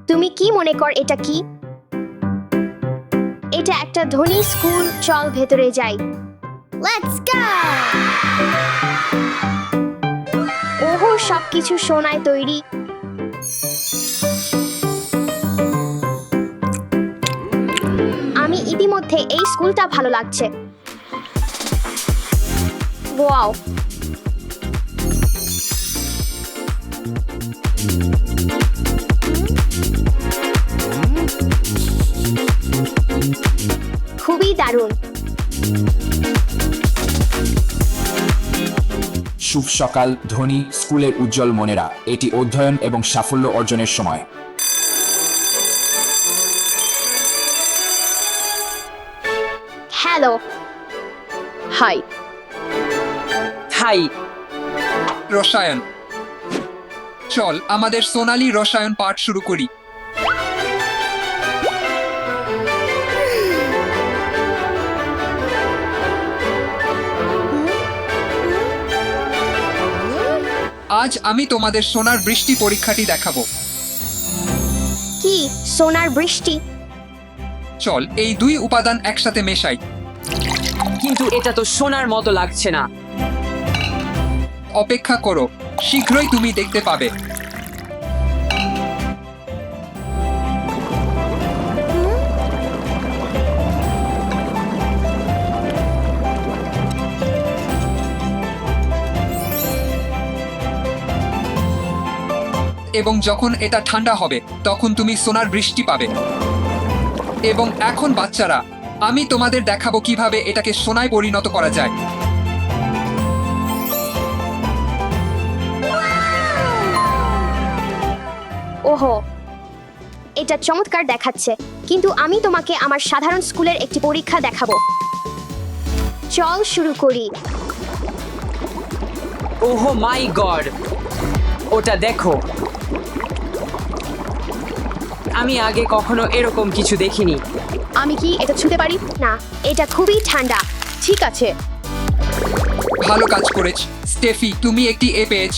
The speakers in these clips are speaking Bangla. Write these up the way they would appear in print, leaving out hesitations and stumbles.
তুমি কি মনে কর এটা কি? এটা একটা ধনী স্কুল। চল ভেতরে যাই। Let's go. ওহো, সবকিছু সোনায় তৈরি। আমি ইতিমধ্যে এই স্কুলটা ভালো লাগছে। ওয়াও, খুবই দারুণ। শুভ সকাল ধনী স্কুলের উজ্জ্বল মনেরা। এটি অধ্যয়ন এবং সাফল্য অর্জনের সময়। হ্যালো। হাই। হাই। রসায়ন। চল আমাদের সোনালী রসায়ন পাঠ শুরু করি। আজ আমি তোমাদের সোনার বৃষ্টি পরীক্ষাটি দেখাবো। কি সোনার বৃষ্টি? চল এই দুই উপাদান একসাথে মেশাই। কিন্তু এটা তো সোনার মতো লাগছে না। অপেক্ষা করো, শীঘ্রই তুমি দেখতে পাবে। এবং যখন এটা ঠান্ডা হবে তখন তুমি সোনার বৃষ্টি পাবে। এবং এখন বাচ্চারা, আমি তোমাদের দেখাবো কিভাবে এটাকে সোনায় পরিণত করা যায়। ওহো, এটা চমৎকার দেখাচ্ছে, কিন্তু আমি তোমাকে আমার সাধারণ স্কুলের একটি পরীক্ষা দেখাবো। চল শুরু করি। ওহো মাই গড, ওটা দেখো। আমি আগে কখনো এরকম কিছু দেখিনি। আমি কি এটা ছুঁতে পারি? না, এটা খুবই ঠান্ডা। ঠিক আছে। ভালো কাজ করেছ স্টেফি, তুমি একটি এ পেয়েছ।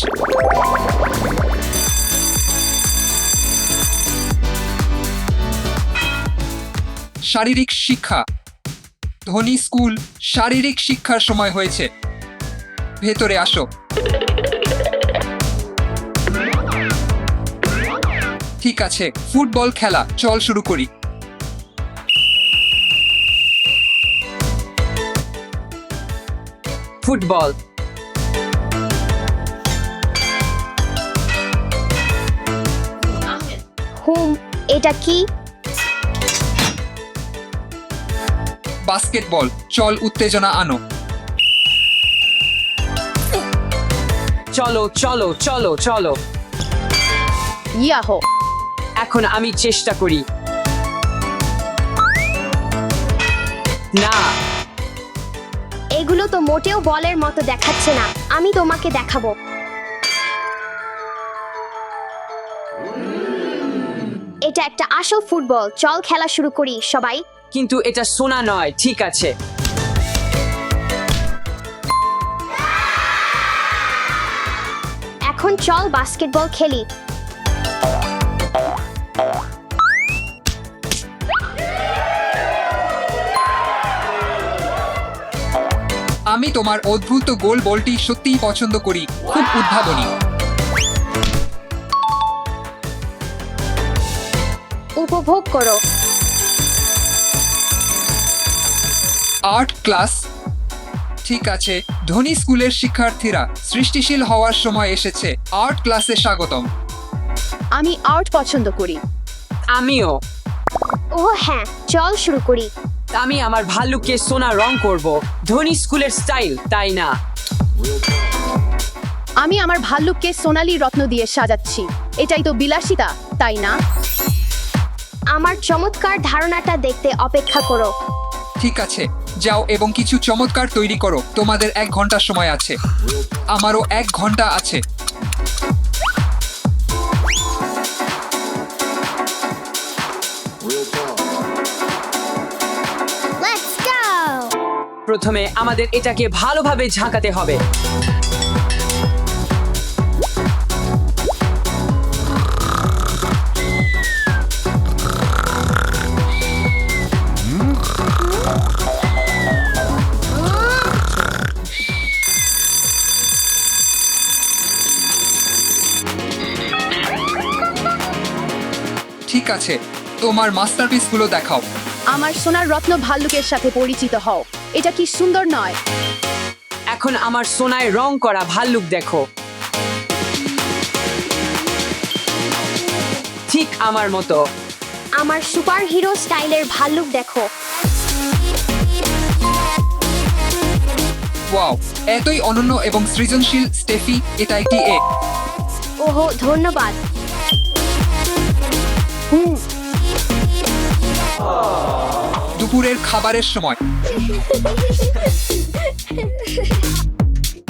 শারীরিক শিক্ষা। ধনী স্কুল, শারীরিক শিক্ষার সময় হয়েছে। ভেতরে আসো। ঠিক আছে, ফুটবল খেলা, চল শুরু করি। ফুটবল। এটা কি? বাস্কেটবল, চল উত্তেজনা আনো। চলো চলো চলো চলো। ইয়াহো। এখন আমি চেষ্টা করি। না, এগুলো তো মোটেও বলের মতো দেখাচ্ছে না। আমি তোমাকে দেখাবো। এটা একটা আসল ফুটবল। চল খেলা শুরু করি সবাই। কিন্তু এটা সোনা নয়। ঠিক আছে। এখন চল বাস্কেটবল খেলি। আমি তোমার অদ্ভুত গোল বলটি সত্যিই পছন্দ করি, খুব উদ্ভাবনী। উপভোগ করো। Art class. ঠিক আছে, ধনী স্কুলের শিক্ষার্থীরা, সৃষ্টিশীল হওয়ার সময় এসেছে। আর্ট ক্লাসে স্বাগতম। আমি আর্ট পছন্দ করি। আমিও। ও হ্যাঁ, চল শুরু করি। আমি আমার ভাল্লুককে সোনা রং করব। ধনী স্কুলের স্টাইল, তাই না? আমি আমার ভাল্লুককে সোনালী রত্ন দিয়ে সাজাচ্ছি। এটাই তো বিলাসিতা, তাই না? আমার চমৎকার ধারণাটা দেখতে অপেক্ষা করো। ঠিক আছে, যাও এবং কিছু চমৎকার তৈরি করো। তোমাদের 1 ঘন্টা সময় আছে। আমারও 1 ঘন্টা আছে। প্রথমে আমাদের এটাকে ভালোভাবে ঝাঁকাতে হবে। ঠিক আছে, তোমার মাস্টারপিসগুলো দেখাও। আমার সোনার রত্ন ভাল্লুকের সাথে পরিচিত হও। এটা কি সুন্দর নয়? এখন আমার সোনায় রং করা ভাল্লুক দেখো, ঠিক আমার মতো। আমার সুপার হিরো স্টাইলের ভাল্লুক দেখো। ওয়াও, এতই অনন্য এবং সৃজনশীল স্টেফি, এটা একটি এ। ওহো, ধন্যবাদ। দুপুরের খাবারের সময়।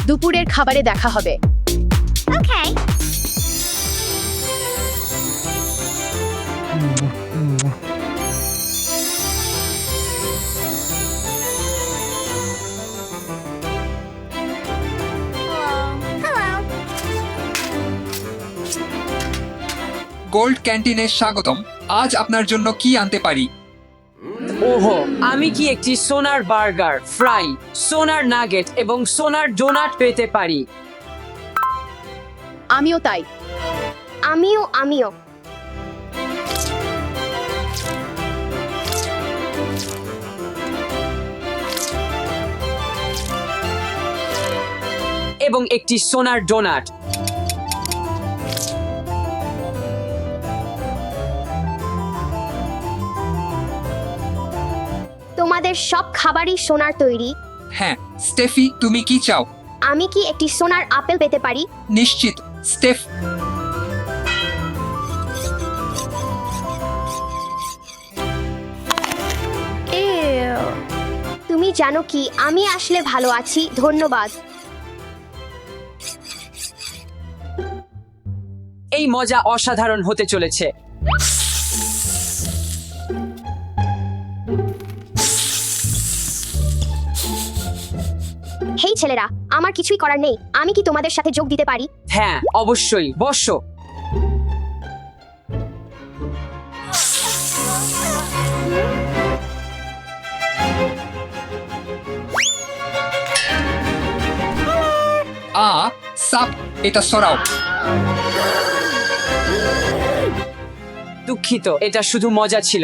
দুপুরের খাবারে দেখা হবে। ওকে। গোল্ড ক্যান্টিনে স্বাগতম। আজ আপনার জন্য কি আনতে পারি? ওহো, আমি কি একটি সোনার বার্গার, ফ্রাই, সোনার নাগেট এবং সোনার ডোনাট পেতে পারি? আমিও তাই। আমিও। এবং একটি সোনার ডোনাট। তোমাদের সব খাবারই সোনার তৈরি। হ্যাঁ, স্টেফি, তুমি কি চাও? আমি কি একটি সোনার আপেল পেতে পারি? নিশ্চিত, স্টেফ। তুমি জানো কি, আমি আসলে ভালো আছি, ধন্যবাদ। এই মজা অসাধারণ হতে চলেছে। হেই ছেলেরা, আমার কিছুই করার নেই। আমি কি তোমাদের সাথে যোগ দিতে পারি? হ্যাঁ, অবশ্যই, বসো। সাপ, এটা সরাও। দুঃখিত, এটা শুধু মজা ছিল।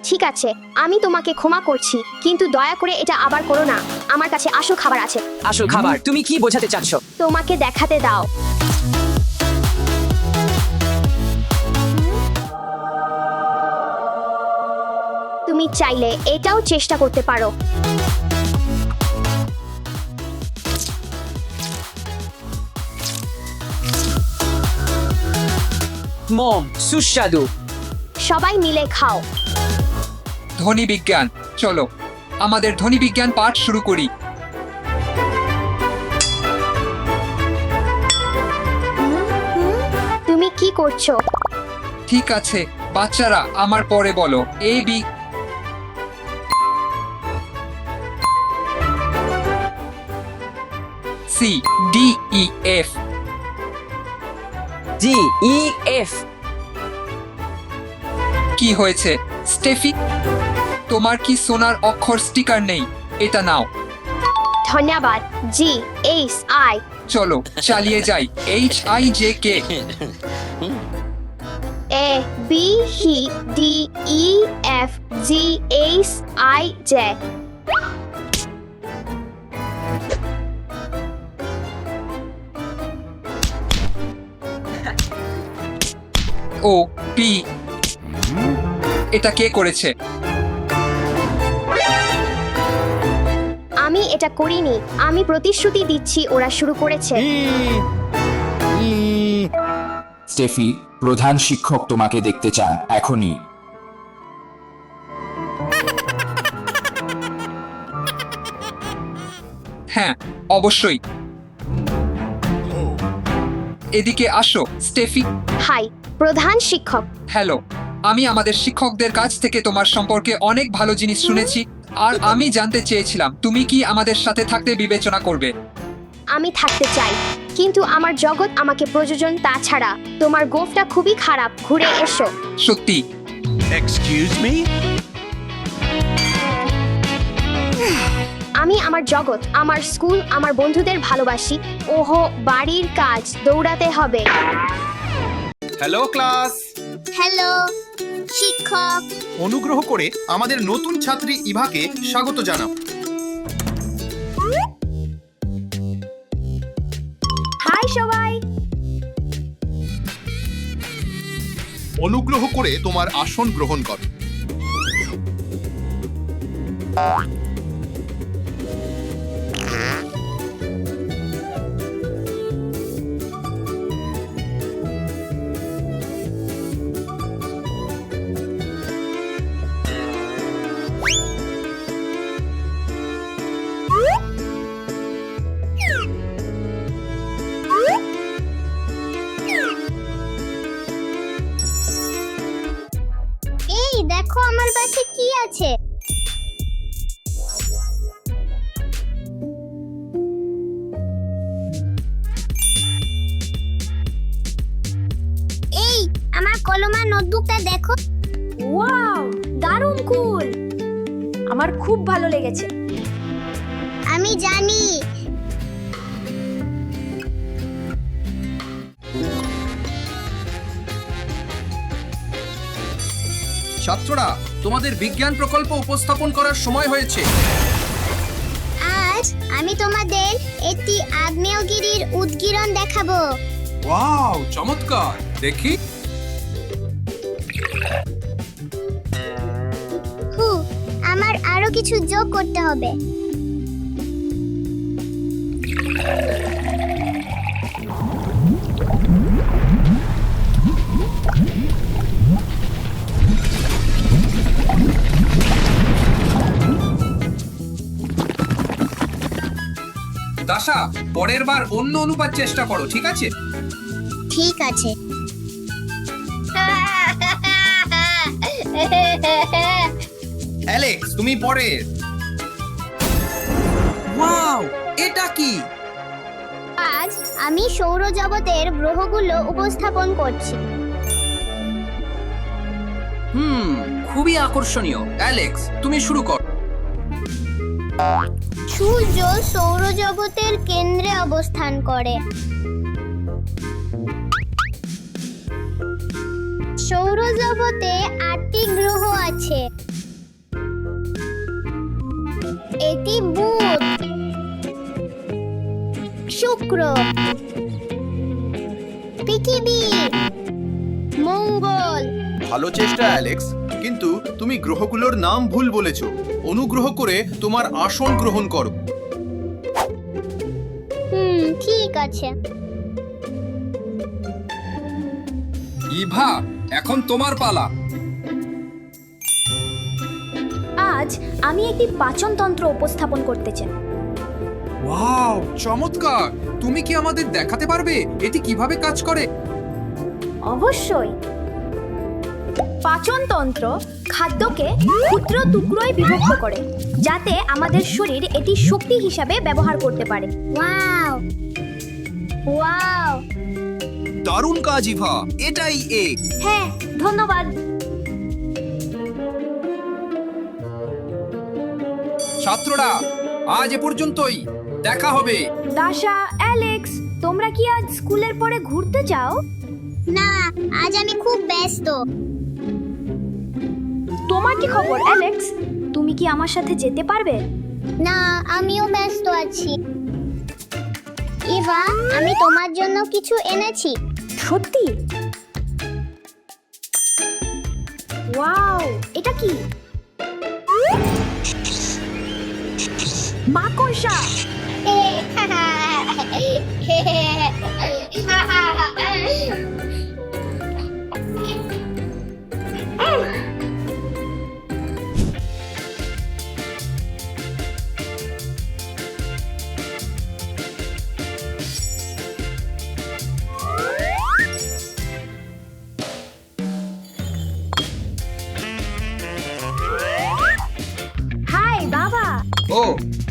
ঠিক আছে, আমি তোমাকে ক্ষমা করছি, কিন্তু দয়া করে এটা আবার করো না। আমার কাছে আসল খাবার আছে। আসল খাবার? তুমি কি বোঝাতে চাচ্ছ? তোমাকে দেখাতে দাও। তুমি চাইলে এটাও চেষ্টা করতে পারো। মম, সুস্বাদু। সবাই মিলে খাও। ধ্বনি বিজ্ঞান, চলো আমাদের ধ্বনি বিজ্ঞান পাঠ শুরু করি। তুমি কি করছো? ঠিক আছে বাচ্চারা, আমার পরে বলো। A B C D E F. G E F. কি হয়েছে স্টেফি? তোমার কি সোনার অক্ষর স্টিকার নেই? এটা নাও। ধন্যবাদ। G H I. চলো চালিয়ে যাই। H I J K. A B C D E F G H I J. O P. এটা কে করেছে? আমি এটা করিনি। আমি প্রতিশ্রুতি দিচ্ছি ওরা শুরু করেছে। স্টেফি, প্রধান শিক্ষক তোমাকে দেখতে চান এখনই। হ্যাঁ, অবশ্যই। এদিকে আসো স্টেফি। হাই প্রধান শিক্ষক। হ্যালো, আমি আমাদের শিক্ষকদের কাছ থেকে তোমার সম্পর্কে অনেক ভালো জিনিস শুনেছি, আর আমি জানতে চেয়েছিলাম তুমি কি আমাদের সাথে থাকতে বিবেচনা করবে। আমি থাকতে চাই, কিন্তু আমার জগৎ আমাকে প্রয়োজন। তাছাড়া তোমার গোফটা খুবই খারাপ। ঘুরে এসো। সত্যি? Excuse me? আমি আমার জগৎ, আমার স্কুল, আমার বন্ধুদের ভালোবাসি। ওহো, বাড়ির কাজ, দৌড়াতে হবে। Hello, class. হ্যালো শিক্ষক। অনুগ্রহ করে আমাদের নতুন ছাত্রী ইভাকে স্বাগত জানাও। হাই সবাই। অনুগ্রহ করে তোমার আসন গ্রহণ করো। এই দেখো আমার কাছে কি আছে। এই আমার কলম আর নোটবুকটা দেখো। ওয়াও, দারুণ কুল। আমার খুব ভালো লেগেছে। আমি জানি। ছাত্ররা, তোমাদের বিজ্ঞান প্রকল্প উপস্থাপন করার সময় হয়েছে। আজ আমি তোমাদের একটি আগ্নেয়গিরির উদগীরণ দেখাবো। ওয়াও, চমৎকার! দেখি। আমার আরো কিছু যোগ করতে হবে। দাসা, পরের বার অন্য অনুপাত চেষ্টা করো, ঠিক আছে? ঠিক আছে। অ্যালেক্স, তুমি পরের। ওয়াও, এটা কি? আজ আমি সৌরজগতের গ্রহগুলো উপস্থাপন করছি। খুবই আকর্ষণীয়। অ্যালেক্স, তুমি শুরু করো। সূর্য সৌরজগতের কেন্দ্রে অবস্থান করে। সৌরজগতে 8টি গ্রহ আছে। এটি বুধ, শুক্র, পৃথিবী, মঙ্গল। ভালো চেষ্টা অ্যালেক্স, কিন্তু তুমি গ্রহগুলোর নাম ভুল বলেছো। অনুগ্রহ করে তোমার আসন গ্রহণ করো। ঠিক আছে। ইভা, এখন তোমার পালা। আজ আমি একটি পাচনতন্ত্র উপস্থাপন করতে চাই। ওয়াও, চমৎকার! তুমি কি আমাদের দেখাতে পারবে এটি কিভাবে কাজ করে? অবশ্যই। পাচনতন্ত্র খাদ্যকে ক্ষুদ্র টুকরোয় বিভক্ত করে, যাতে আমাদের শরীর এটি শক্তি হিসাবে ব্যবহার করতে পারে। ওয়াও ওয়াও, দারুণ কাজ ইভা, এটাই এ। হ্যাঁ, ধন্যবাদ। ছাত্ররা, আজ এ পর্যন্তই। দেখা হবে। দাশা, অ্যালেক্স, তোমরা কি আজ স্কুলের পরে ঘুরতে যাও? না, আজ আমি খুব ব্যস্ত। তোমার কি খবর অ্যালেক্স? তুমি কি আমার সাথে যেতে পারবে? না, আমিও ব্যস্ত আছি। ইভা, আমি তোমার জন্য কিছু এনেছি। সত্যি? ওয়াও, এটা কি? মাকড়সা। হাই বাবা। ও,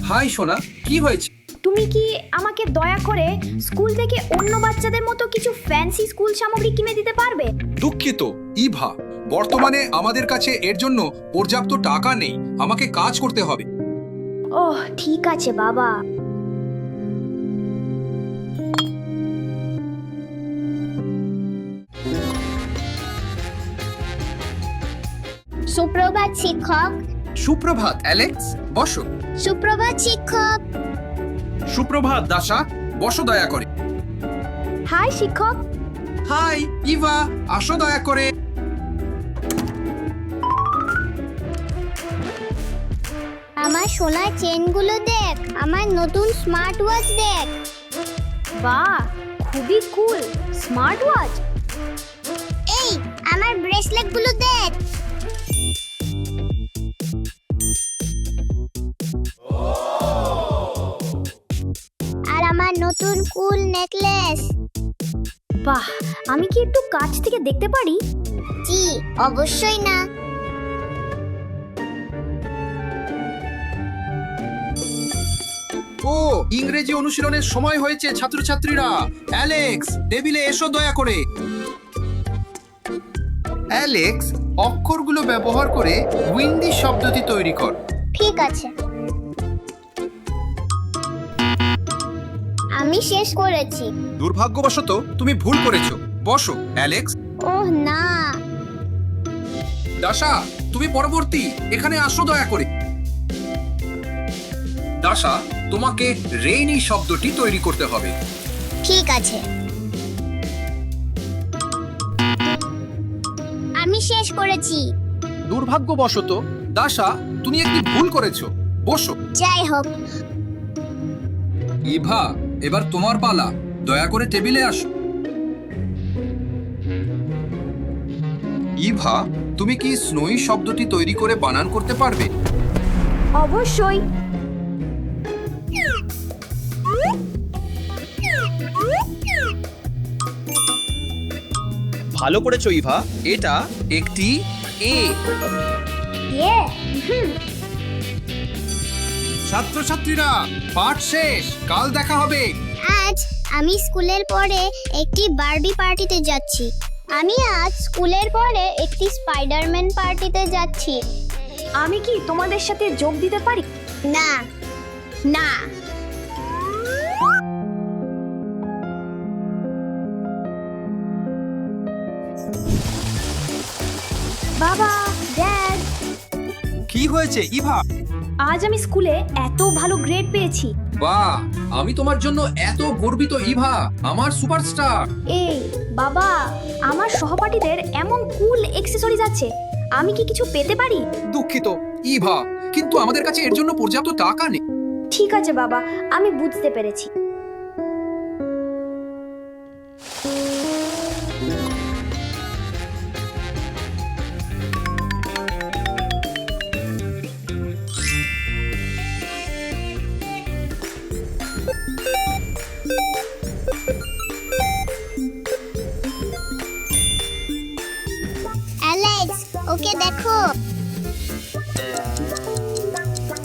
হাই সোনা, কি হয়েছে? তুমি কি আমাকে দয়া করে স্কুল থেকে অন্য বাচ্চাদের মতো কিছু ফ্যান্সি স্কুল সামগ্রী কিনে দিতে পারবে? দুঃখিত ইভা, বর্তমানে আমাদের কাছে এর জন্য পর্যাপ্ত টাকা নেই। আমাকে কাজ করতে হবে। ওহ, ঠিক আছে বাবা। সুপ্রভাত শিক্ষক। সুপ্রভাত অ্যালেক্স, বসো। সুপ্রভাত শিক্ষক। সুপ্রভাত দাশা, বসো দয়া করে। হাই শিক্ষক। হাই ইভা, আসো দয়া করে। আমার সোনার চেনগুলো দেখ, আমার নতুন স্মার্ট ওয়াচ দেখ। বাহ, খুবই কুল স্মার্ট ওয়াচ। এই আমার ব্রেসলেটগুলো দেখ। আর আমার নতুন কুল নেকলেস। বাহ, আমি কি একটু কাছ থেকে দেখতে পারি? জি, অবশ্যই না। ও, ইংরেজি অনুশীলনের সময় হয়েছে ছাত্রছাত্রীরা। অ্যালেক্স, টেবিলে এসো দয়া করে। অ্যালেক্স, অক্ষরগুলো ব্যবহার করে উইন্ডি শব্দটি তৈরি কর। ঠিক আছে, আমি শেষ করেছি। দুর্ভাগ্যবশত তুমি ভুল করেছো। বসো অ্যালেক্স। ওহ না। দাশা, তুমি পরবর্তী, এখানে আসো দয়া করে। দাশা, তোমাকে রেইনি শব্দটি তৈরি করতে হবে। ঠিক আছে, আমি শেষ করেছি। দুর্ভাগ্যবশত দাশা, তুমি একটি ভুল করেছো। বসো। যাই হোক, ইভা, এবার তোমার পালা। দয়া করে টেবিলে আসো। ইভা, তুমি কি স্নোই শব্দটি তৈরি করে বানান করতে পারবে? অবশ্যই। ভালো করেছো ইভা, এটা একটি এ। ছাত্রছাত্রীরা, পাঠ শেষ। কাল দেখা হবে। আজ আমি স্কুলের পরে একটি বারবি পার্টিতে যাচ্ছি। আমি আজ স্কুলের পরে একটি স্পাইডারম্যান পার্টিতে যাচ্ছি। আমি কি তোমাদের সাথে যোগ দিতে পারি? না, না। বাবা, ড্যাড, কি হয়েছে ইভা? আজ আমি স্কুলে এত ভালো গ্রেড পেয়েছি। বাহ, আমি তোমার জন্য এত গর্বিত ইভা, আমার সুপারস্টার। এই বাবা, আমার সহপাঠীদের এমন কুল অ্যাকসেসরিজ আছে, আমি কি কিছু পেতে পারি? দুঃখিত ইভা, কিন্তু আমাদের কাছে এর জন্য পর্যাপ্ত টাকা নেই। ঠিক আছে বাবা, আমি বুঝতে পেরেছি। অ্যালেক্স, ওকে দেখো।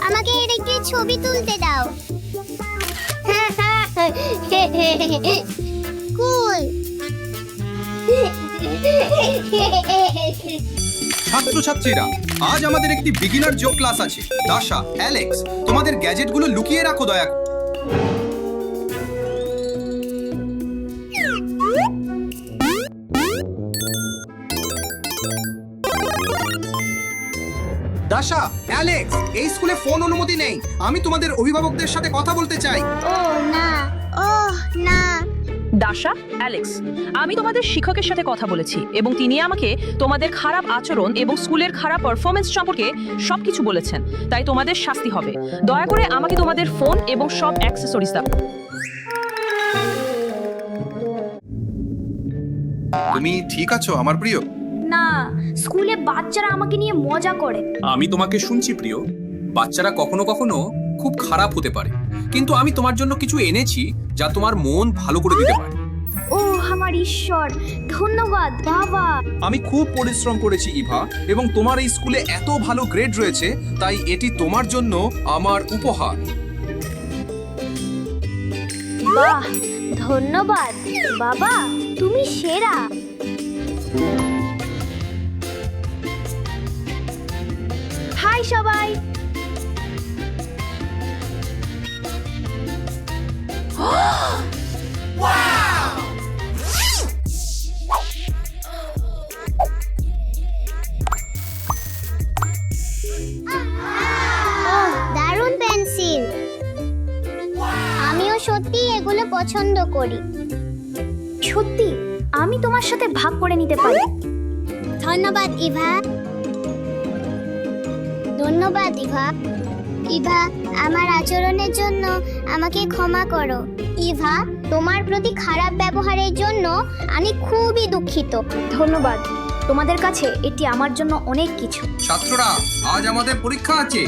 আমাকে এর একটি ছবি তুলতে দাও। কুল। ছাত্রছাত্রীরা, আজ আমাদের একটি বিগিনার যোগ ক্লাস আছে। দাশা, অ্যালেক্স, তোমাদের গ্যাজেটগুলো লুকিয়ে রাখো দয়া করে। দাশা, অ্যালেক্স, এই স্কুলে ফোন অনুমতি নেই। আমি তোমাদের অভিভাবকদের সাথে কথা বলতে চাই। ও না, ওহ না। দাশা, অ্যালেক্স, আমি তোমাদের শিক্ষকের সাথে কথা বলেছি এবং তিনি আমাকে তোমাদের খারাপ আচরণ এবং স্কুলের খারাপ পারফরমেন্স সম্পর্কে সবকিছু বলেছেন। তাই তোমাদের শাস্তি হবে। দয়া করে আমাকে তোমাদের ফোন এবং সব অ্যাক্সেসরিজ দাও। তুমি ঠিক আছো আমার প্রিয়? না, স্কুলে বাচ্চারা আমাকে নিয়ে মজা করে। আমি তোমাকে শুনছি প্রিয়। বাচ্চারা কখনো কখনো খুব খারাপ হতে পারে, কিন্তু আমি তোমার জন্য কিছু এনেছি যা তোমার মন ভালো করে দিতে পারে। ও আমার ঈশ্বর, ধন্যবাদ বাবা। আমি খুব পরিশ্রম করেছি ইভা, এবং তোমার এই স্কুলে এত ভালো গ্রেড রয়েছে, তাই এটি তোমার জন্য আমার উপহার। বাহ, ধন্যবাদ বাবা, তুমি সেরা। হাই সবাই। পছন্দ করি। সত্যি আমি তোমার সাথে ভাগ করে নিতে পারি। ধন্যবাদ ইভা। ধন্যবাদ ইভা। ইভা, আমার আচরণের জন্য আমাকে ক্ষমা করো। ইভা, তোমার প্রতি খারাপ ব্যবহারের জন্য আমি খুবই দুঃখিত। ধন্যবাদ, তোমাদের কাছে এটি আমার জন্য অনেক কিছু। ছাত্ররা, আজ আমাদের পরীক্ষা আছে।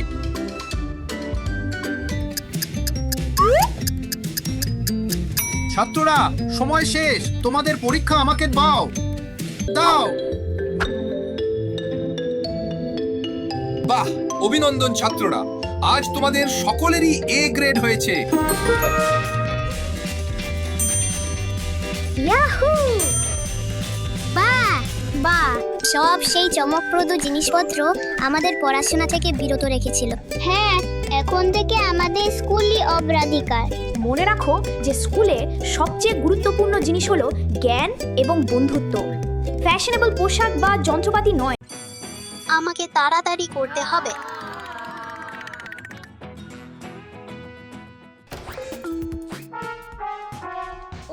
ছাত্ররা, সময় শেষ, তোমাদের পরীক্ষা আমাকে দাও। দাও। বাহ, অভিনন্দন ছাত্ররা, আজ তোমাদের সকলেরই এ গ্রেড হয়েছে। ইয়াহু! বাহ বাহ, সব সেই চমকপ্রদ জিনিসপত্র আমাদের পড়াশোনা থেকে বিরত রেখেছিল। হ্যাঁ, এখন থেকে আমাদের স্কুলই অগ্রাধিকার। মনে রাখো যে স্কুলে সবচেয়ে গুরুত্বপূর্ণ জিনিস হলো জ্ঞান এবং বন্ধুত্ব, ফ্যাশনেবল পোশাক বা যন্ত্রপাতি নয়। আমাকে তাড়াতাড়ি করতে হবে।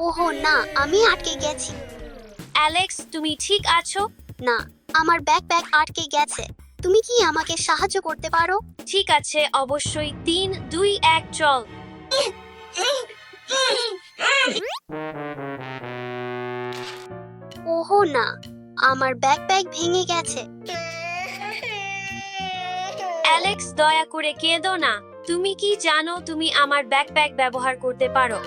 ওহো না, আমি আটকে গেছি। অ্যালেক্স, তুমি ঠিক আছো? না, আমার ব্যাকপ্যাক আটকে গেছে। তুমি কি আমাকে সাহায্য করতে পারো? ঠিক আছে, অবশ্যই। 3, 2, 1 চল। ওহো না, আমার ব্যাকপ্যাক ভেঙে গেছে। অ্যালেক্স, দয়া করে কেঁদো না। তুমি কি জানো তুমি আমার ব্যাকপ্যাক ব্যবহার করতে পারো?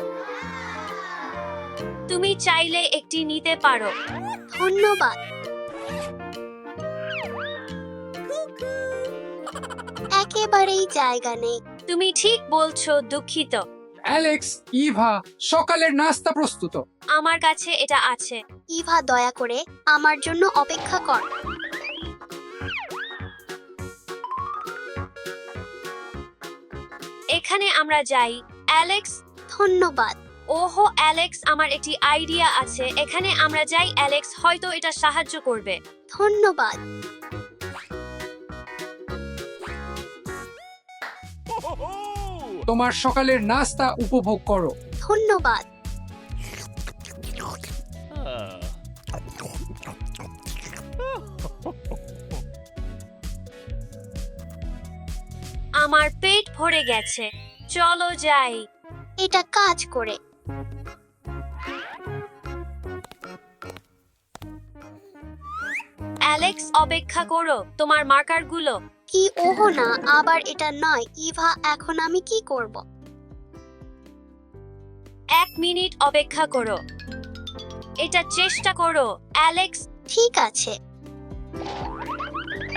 তুমি চাইলে একটি নিতে পারো। ধন্যবাদ। একেবারেই জায়গা নেই। তুমি ঠিক বলছো, দুঃখিত। অ্যালেক্স, ইভা, সকালের নাস্তা প্রস্তুত। আমার কাছে এটা আছে। ইভা, দয়া করে আমার জন্য অপেক্ষা কর। এখানে আমরা যাই। অ্যালেক্স, ধন্যবাদ। ওহো অ্যালেক্স, আমার একটি আইডিয়া আছে। এখানে আমরা যাই। অ্যালেক্স হয়তো এটা সাহায্য করবে। ধন্যবাদ। তোমার সকালের নাস্তা উপভোগ করো। ধন্যবাদ। আমার পেট ভরে গেছে, চলো যাই। এটা কাজ করে। অ্যালেক্স, অপেক্ষা করো, তোমার মার্কারগুলো। কি? ওহো না, আবার এটা নয়। ইভা, এখন আমি কি করব? 1 মিনিট অপেক্ষা করো। এটা চেষ্টা করো, অ্যালেক্স। ঠিক আছে।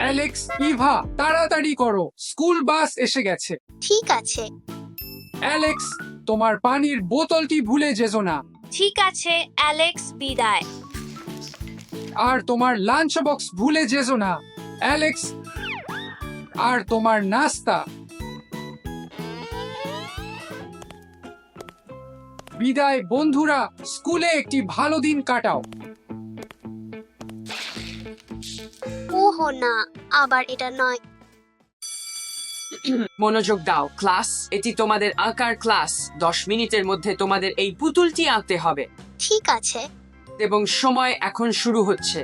অ্যালেক্স, ইভা, তাড়াতাড়ি করো, স্কুল বাস এসে গেছে। ঠিক আছে। অ্যালেক্স, তোমার পানির বোতলটি ভুলে যেও না। ঠিক আছে, অ্যালেক্স, বিদায়। আর তোমার লাঞ্চ বক্স ভুলে যেও না, অ্যালেক্স। আর তোমার নাস্তা। বিদায় বন্ধুরা, স্কুলে একটি ভালো দিন কাটাও। ওহো না, আবার এটা নয়। মনোযোগ দাও ক্লাস, এটি তোমাদের আঁকার ক্লাস। 10 মিনিটের মধ্যে তোমাদের এই পুতুলটি আঁকতে হবে। ঠিক আছে। এবং সময় এখন শুরু হচ্ছে।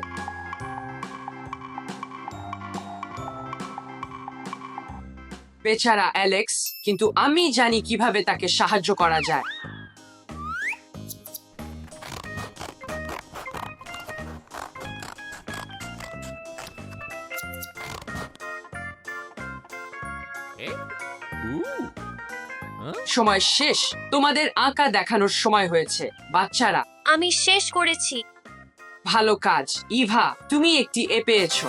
বেচারা অ্যালেক্স, কিন্তু আমি জানি কিভাবে তাকে সাহায্য করা যায়। সময় শেষ, তোমাদের আঁকা দেখানোর সময় হয়েছে। বাচ্চারা, আমি শেষ করেছি। ভালো কাজ। ইভা, তুমি একটি এ পেয়েছো।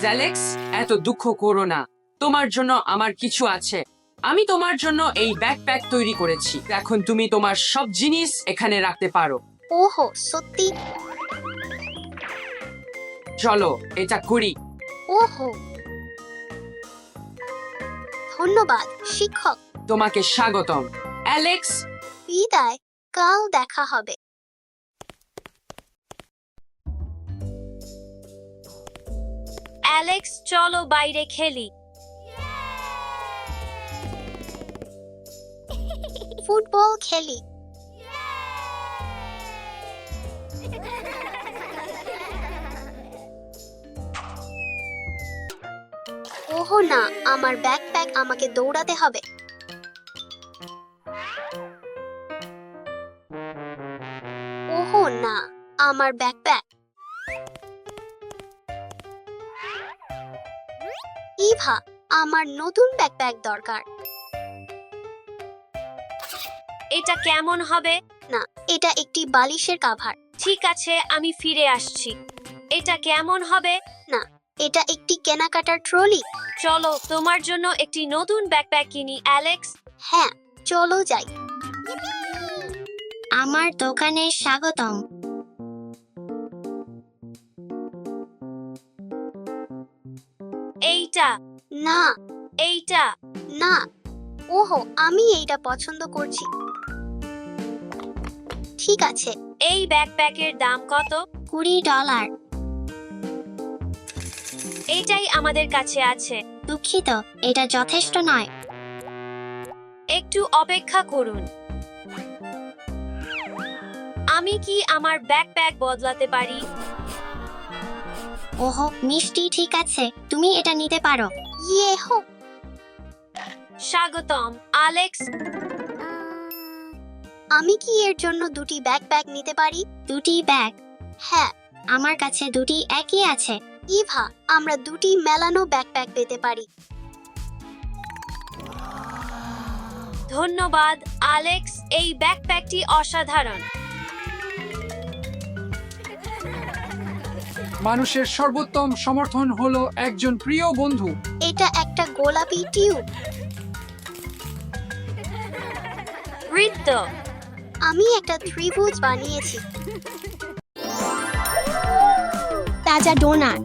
অ্যালেক্স, এত দুঃখ করো না, তোমার জন্য আমার কিছু আছে। আমি তোমার জন্য এই ব্যাকপ্যাক তৈরি করেছি। এখন তুমি তোমার সব জিনিস এখানে রাখতে পারো। ওহো, সত্যি? চলো এটা করি। ওহো, ধন্যবাদ শিক্ষক। তোমাকে স্বাগতম অ্যালেক্স। বিদায়, কাল দেখা হবে। অ্যালেক্স, চলো বাইরে খেলি। ফুটবল খেলি। ওহো না, আমার ব্যাকপ্যাক, আমাকে দৌড়াতে হবে। ওহো না, আমার ব্যাকপ্যাক। ইভা, আমার নতুন ব্যাকপ্যাক দরকার। এটা কেমন হবে? না, এটা একটি বালিশের কাভার। ঠিক আছে, আমি ফিরে আসছি। এটা কেমন হবে? না, এটা একটি কেনাকাটার ট্রলি। চলো তোমার জন্য একটি নতুন ব্যাকপ্যাক কিনি, অ্যালেক্স। হ্যাঁ, চলো যাই। আমার দোকানে স্বাগতম। এইটা না, এইটা না। ওহো, আমি এইটা পছন্দ করছি। ঠিক আছে, এই ব্যাকপ্যাকের দাম কত? $20। এইটাই আমাদের কাছে আছে। দুঃখিত, এটা যথেষ্ট নয়। একটু অপেক্ষা করুন। আমি কি আমার ব্যাকপ্যাক বদলাতে পারি? ওহো, মিষ্টি, ঠিক আছে, তুমি এটা নিতে পারো। ইয়ে হো। স্বাগতম, অ্যালেক্স। আমি কি এর জন্য দুটি ব্যাকপ্যাক নিতে পারি? দুটি ব্যাগ? হ্যাঁ, আমার কাছে দুটি একই আছে। ইভা, আমরা দুটি মেলানো ব্যাকপ্যাক পেতে পারি। ধন্যবাদ, অ্যালেক্স। এই ব্যাকপ্যাকটি অসাধারণ। মানুষের সর্বোত্তম সমর্থন হলো একজন প্রিয় বন্ধু। এটা একটা গোলাপি টিউব। বৃত্ত। আমি একটা ত্রিভুজ বানিয়েছি। তাজা ডোনাট।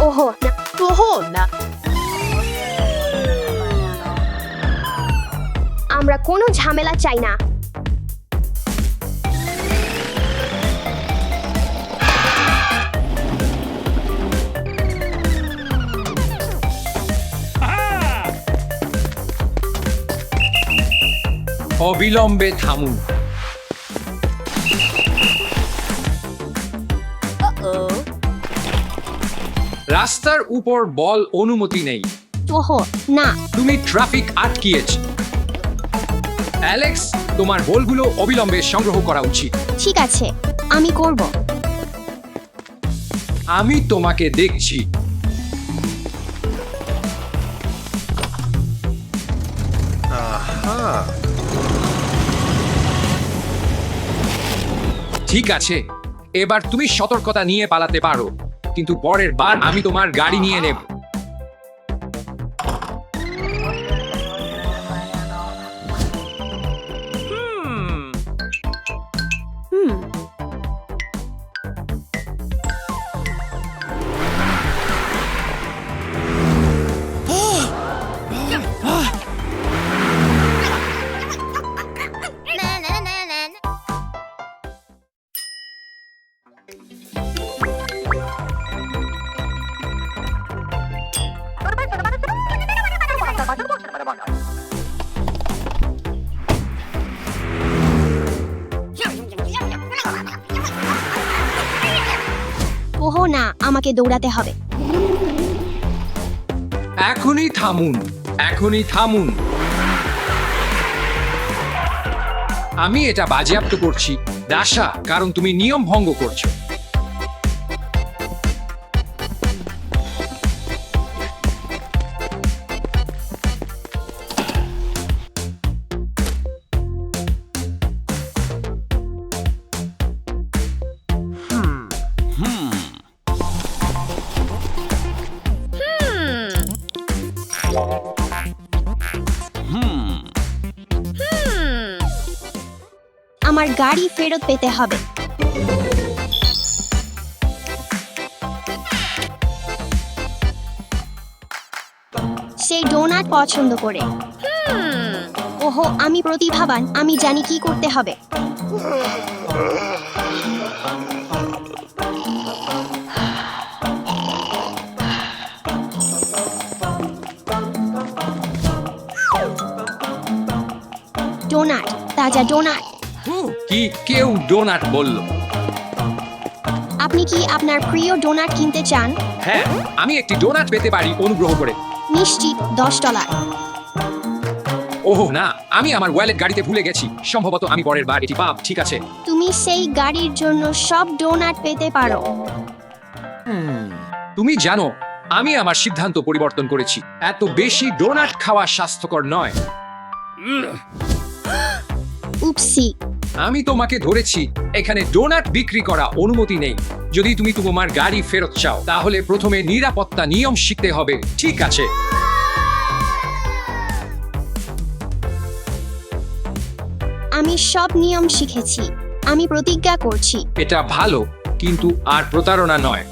ওহো না, ওহো না, আমরা কোনো ঝামেলা চাই না। অবিলম্বে থামুন। রাস্তার উপর বল অনুমতি নেই। ওহো না, তুমি ট্রাফিক আটকিয়েছ। অ্যালেক্স, তোমার বলগুলো অবিলম্বে সংগ্রহ করা উচিত। ঠিক আছে, আমি করব। আমি তোমাকে দেখছি। ঠিক আছে, এবার তুমি সতর্কতা নিয়ে পালাতে পারো, কিন্তু পরের বার আমি তোমার গাড়ি নিয়ে নেব। ওহো না, আমাকে দৌড়াতে হবে। এখনই থামুন, এখনই থামুন। আমি এটা বাজেয়াপ্ত করছি, দাসা, কারণ তুমি নিয়ম ভঙ্গ করছো। আমার গাড়ি ফেরত পেতে হবে। সে ডোনাট পছন্দ করে। ওহো, আমি প্রতিভাবান, আমি জানি কি করতে হবে। ডোনাট, তাজা ডোনাট। কি কেউ ডোনাট বলল? আপনি কি আপনার প্রিয় ডোনাট কিনতে চান? হ্যাঁ, আমি একটি ডোনাট পেতে পারি অনুগ্রহ করে। নিশ্চিত $10। ওহ না, আমি আমার ওয়ালেট গাড়িতে ভুলে গেছি। সম্ভবত আমি পরের বার এটি পাব। ঠিক আছে। তুমি সেই গাড়ির জন্য সব ডোনাট পেতে পারো। তুমি জানো, আমি আমার সিদ্ধান্ত পরিবর্তন করেছি। এত বেশি ডোনাট খাওয়া স্বাস্থ্যকর নয়। উপসি। আমি তোমাকে ধরেছি। এখানে ডোনাট বিক্রি করা অনুমতি নেই। যদি তুমি তোমার গাড়ি ফেরত চাও তাহলে প্রথমে নিরাপত্তা নিয়ম শিখতে হবে। ঠিক আছে? আমি সব নিয়ম শিখেছি। আমি প্রতিজ্ঞা করছি। এটা ভালো, কিন্তু আর প্রতারণা নয়।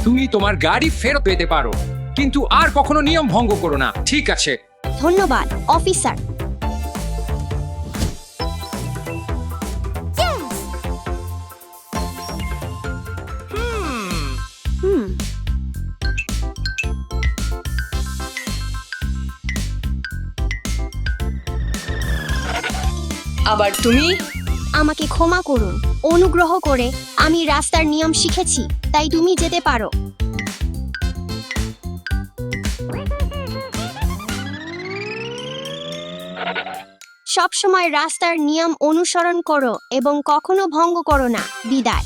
তুমি তোমার গাড়ি ফেরত পেতে পারো, কিন্তু আর কখনো নিয়ম ভঙ্গ করো না। ঠিক আছে? ধন্যবাদ, অফিসার। আবার তুমি? আমাকে ক্ষমা করুন। অনুগ্রহ করে, আমি রাস্তার নিয়ম শিখেছি, তাই তুমি যেতে পারো। সবসময় রাস্তার নিয়ম অনুসরণ করো এবং কখনো ভঙ্গ করো না। বিদায়।